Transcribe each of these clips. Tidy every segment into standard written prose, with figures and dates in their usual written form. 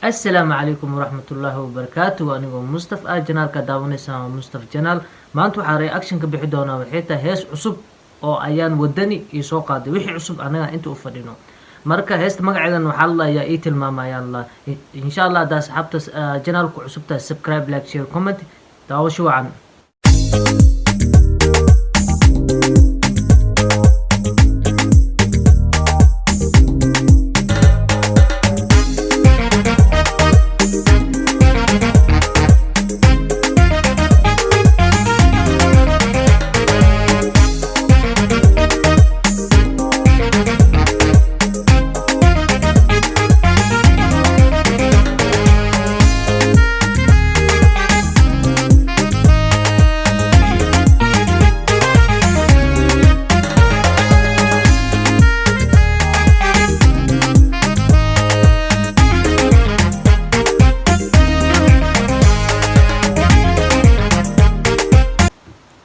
السلام عليكم ورحمة الله وبركاته. أنا مصطفى جنال كداونيسا مصطفى جنال maanta waxaa reaction ka bixi doonaa waxay tahay hees cusub oo ayaan wadani ii soo qaaday wixii cusub anaga inta u fadhino marka heesta magaceedan waxaa la yaa ii tilmaamayaan la insha Allah hada asxaabta janaalku cusubta subscribe like share comment daawasho wacan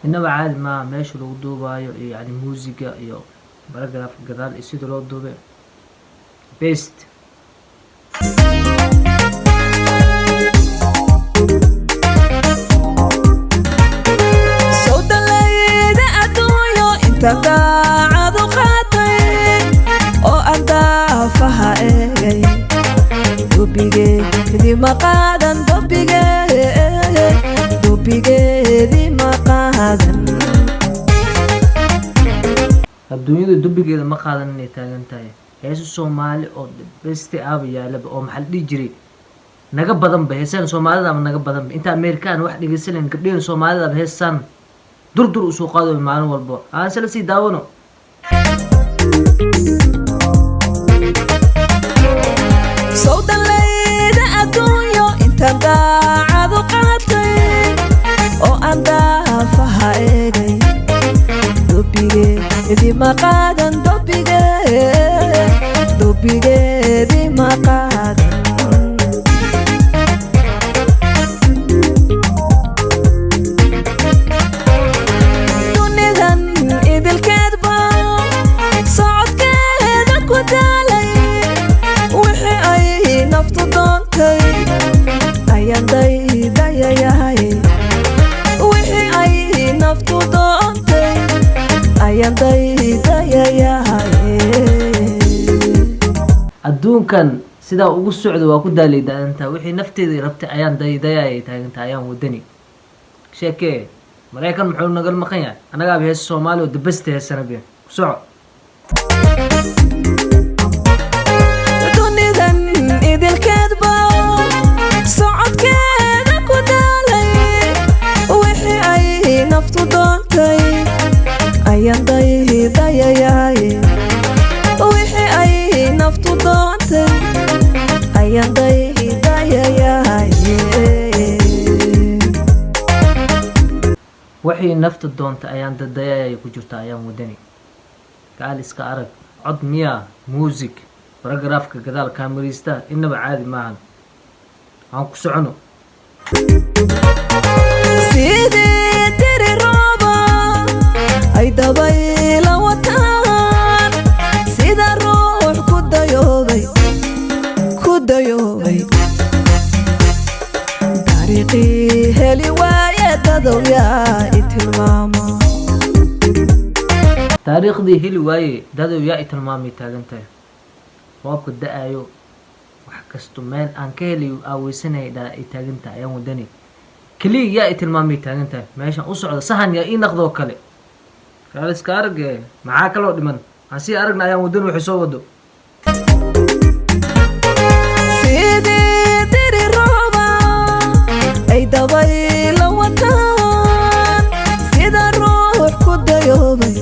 إنما عاد ما ماشي لو دوبايو يعني موسيقى يو باراجراف قدال يصير لو دوبه بيست صوت الليل أدويو أنت قاعد وخاطي أو أنت فها إيه دوبيجي دي مقادا دوبيجي دي مقادا adduunyada dubigeeda ma qaadan inay taagan tahay heeso Soomaali oo best aab yaalaba oo maxal dhigi jiray naga badan ba heesan Soomaalida ama naga badan inta Amerikaan wax dhigaysan gabdhaha Soomaalida heesan durdur u soo qaado maalin walba aan sala si daawano صوت الليل أدويو أنت قاعد وقاطي أو أنت فها إيه دوبيجي دي مقادا دوبيجي دي مقادا دونيدان إذا الكذبة صعد كذا كودالي وحي أي نفط دونتي أيان داي ياهي وحي أي نفط دونتي أيان داي ياهي adduunkan sida ugu socdo waa ku daaleyda inta wixii nafteedii rabtay ayaan dayday taaganta ayaan wadani sheekee Mareykan muxuu nagal maqan yahay anaga hees Soomaali oo dibasta heesana been soco دونيدان إذا الكذبة صعد كذا كودالي وحي أي نفط دونتي أيان داي ياهي وحي أي نفط دونتي أيان داي ياهي wixii nafta doonta ayaan dadayay ku jirta ayaan wadani kaal iska arag cod miya music paragraafka gadaal kaamirista inaba caadi maahan aan ku socono سيدي تري روبا أي دبي لوطان سيدا الروح كوديوبي طريقي هلي وايد دويا اتلماما taariikhdii heli waaye dadow yaa tilmaamay taagantahay roobka da'ayo wax kasto meel aan ka helayo aaweysanay dhaa ay taagantahay ayaan wadani kaliya yaa tilmaamay taagantahay meeshan u socdo sahan yaa ii naqdo kale kaal iska arag maxaa kaloo dhiman aan sii aragna ayaan wadani waxay soo wado سيدي تري روبا أي دبي لوطان سيدا الروح كوديوبي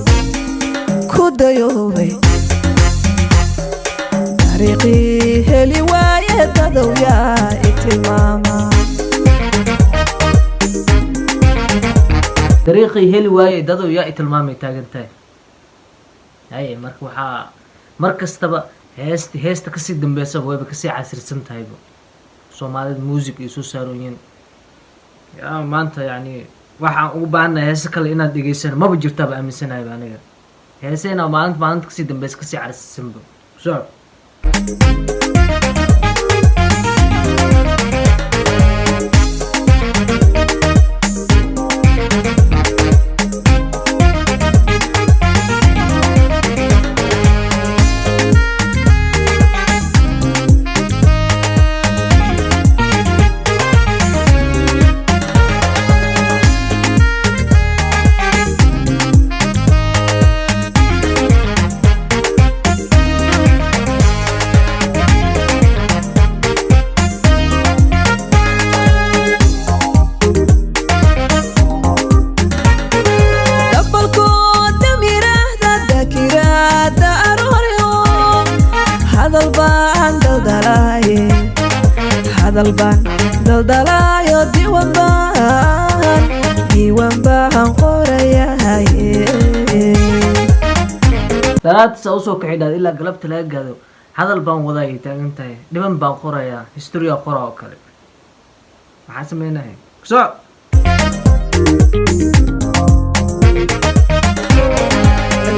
طريقي هلي وايد دويا اتماما dariiqii heli waaye dadow yaa tilmaamay taagantahay ay marka waxaa mar kastaba heesta kasii dambeysa wayba kasii casirsan tahayba Soomaalida music iyo soo saarooyin yaa maanta yani waxaan ugu baahanahay heesa kale inaad dhegeysan maba jirtaba aaminsanahay aniga heesayna maalinta kasii dambeysa kasii carsisanba soo hadal baan daldalaayo diiwaan baan qorayahaye salaadisa usoo kixi dhaad ilaa galabta laga gaado hadal baan wadaayay taagan tahay dhiban baan qorayaa historia qora oo kale maxaa sameynaya kusoo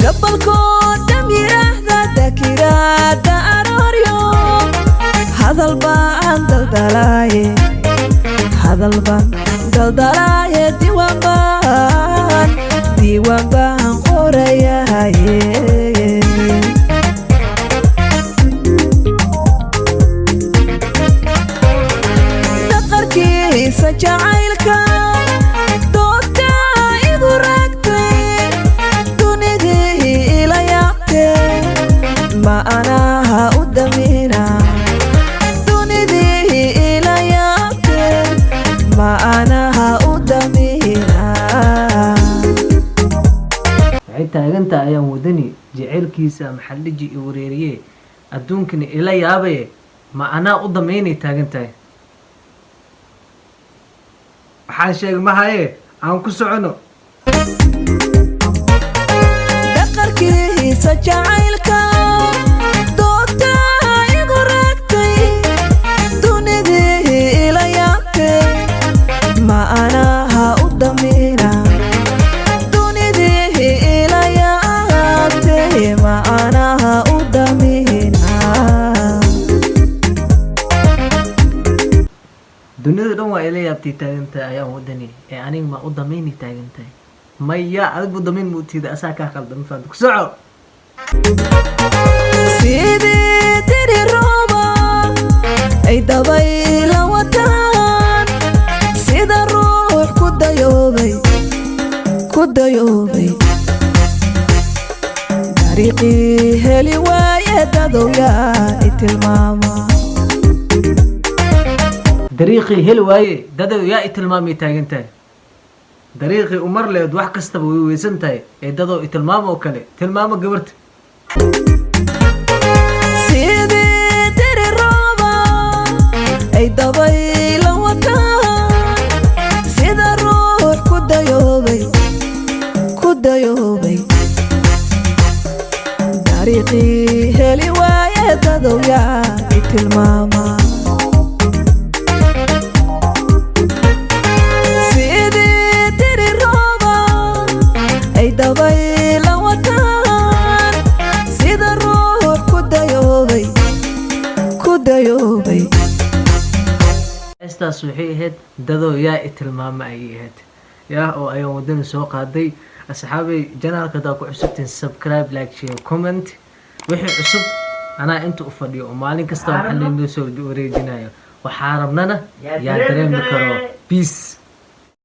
gabalkood dam yiraahda dakiraada arooryo hadal baan daldalaaye diiwaan baan qorayahaye daqarkiisa jacaylka doogta igu raagtay dunidii ila yaabtee ma anaha u damina dunidii ila yaabtee ma anaha u damina waxay taaganta ayaan wadani jaceylkiisa maxalliji i wareeriye adduunkani ila yaabaye ma anaa u damaynay taagan tahay waxaan sheeg mahaye aan ku socono daqarkiisa jacaylka doogta igu raagtay dunidii ila yaabtee ma anaha u damina dunidii ila yaabtee ma anaha u damina dunida dhan waa ila yaabtay taagantahay ayaan wadani ee aniga ma u damaynay taagan tahay maya adigu damayn muutiida asaa kaa qaldan faanta ku soco sidii diri rooba ay dabayla wataan sida ruux ku dayoobay dariiqii heli waaye dadowyaa i tilmaama dariiqii heli waaye dadow yaa i tilmaamay taagan tahay dariiqii umar leed wax kastaba way weysan tahay ee dadow i tilmaamo oo kale tilmaamo gabarta sidii diri rooba ay dabayla wataan sida ruux ku dayoobay dariiqii heli waaye dadowyaa i tilmaama sidii diri rooba ay dabayla wataan sida ruux ku dayoobay heestaas waxay ahayd dadow yaa i tilmaama ayay ahayd yaa oo ayaan wadani soo qaaday asxaabay janaalka hadaa ku cusubtiin subscribe like share comment wixii cusub anaa inta u fadhiyo oo maalin kasta waxaa laynoo soo wareejinayo waxaa rabnana yaa dareemi karo peace